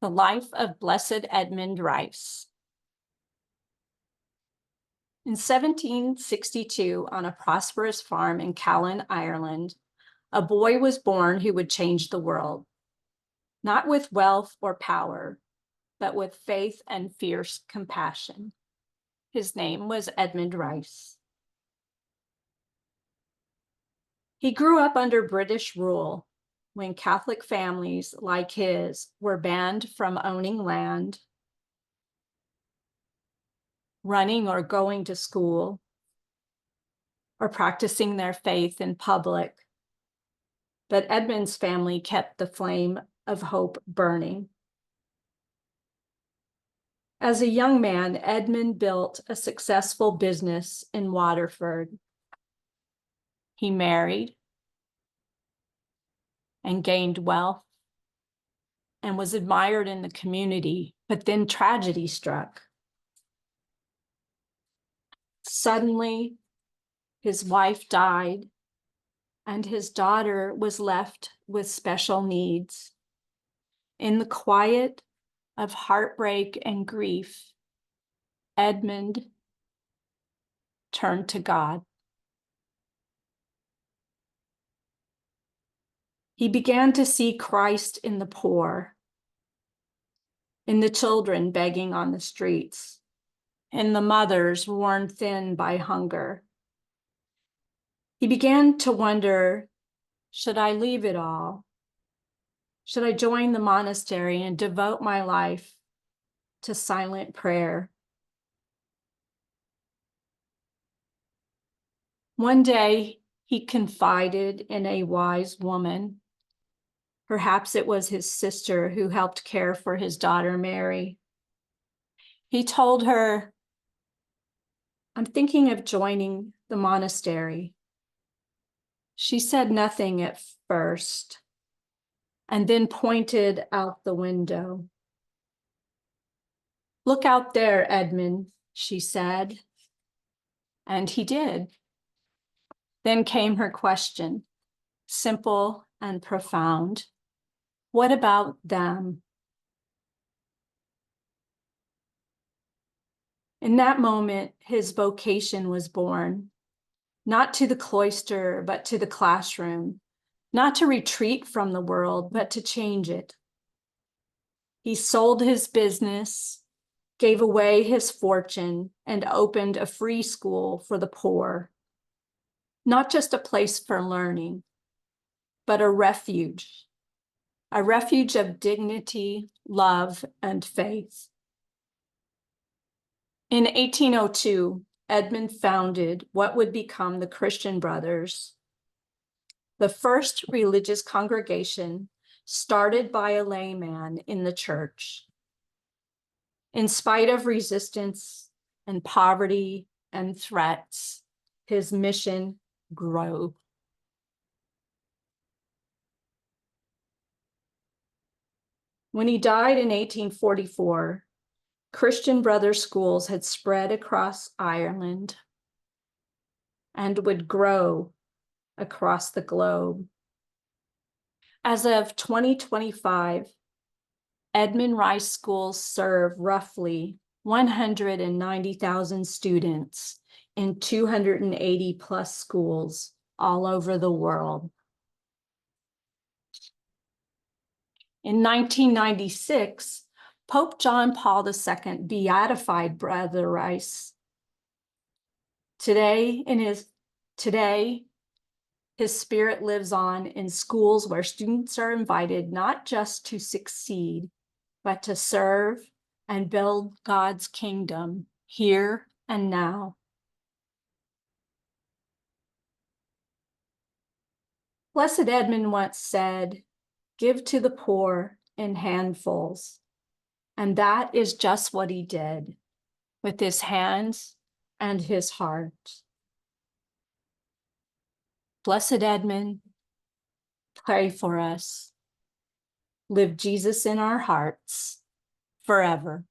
The life of Blessed Edmund Rice. In 1762, on a prosperous farm in Callan, Ireland, a boy was born who would change the world, not with wealth or power, but with faith and fierce compassion. His name was Edmund Rice. He grew up under British rule when Catholic families like his were banned from owning land, running or going to school, or practicing their faith in public. But Edmund's family kept the flame of hope burning. As a young man, Edmund built a successful business in Waterford. He married and gained wealth and was admired in the community, but then tragedy struck. Suddenly, his wife died, and his daughter was left with special needs. In the quiet of heartbreak and grief, Edmund turned to God. He began to see Christ in the poor, in the children begging on the streets, in the mothers worn thin by hunger. He began to wonder, should I leave it all? Should I join the monastery and devote my life to silent prayer? One day, he confided in a wise woman. Perhaps it was his sister who helped care for his daughter, Mary. He told her, "I'm thinking of joining the monastery." She said nothing at first, and then pointed out the window. "Look out there, Edmund," she said. And he did. Then came her question, simple and profound. What about them? In that moment, his vocation was born, not to the cloister, but to the classroom, not to retreat from the world, but to change it. He sold his business, gave away his fortune, and opened a free school for the poor. Not just a place for learning, but a refuge of dignity, love, and faith. In 1802, Edmund founded what would become the Christian Brothers, the first religious congregation started by a layman in the church. In spite of resistance and poverty and threats, his mission grew. When he died in 1844, Christian Brothers schools had spread across Ireland and would grow across the globe. As of 2025, Edmund Rice schools serve roughly 190,000 students in 280 plus schools all over the world. In 1996, Pope John Paul II beatified Brother Rice. Today, his spirit lives on in schools where students are invited not just to succeed, but to serve and build God's kingdom here and now. Blessed Edmund once said, "Give to the poor in handfuls." And that is just what he did with his hands and his heart. Blessed Edmund, pray for us. Live Jesus in our hearts forever.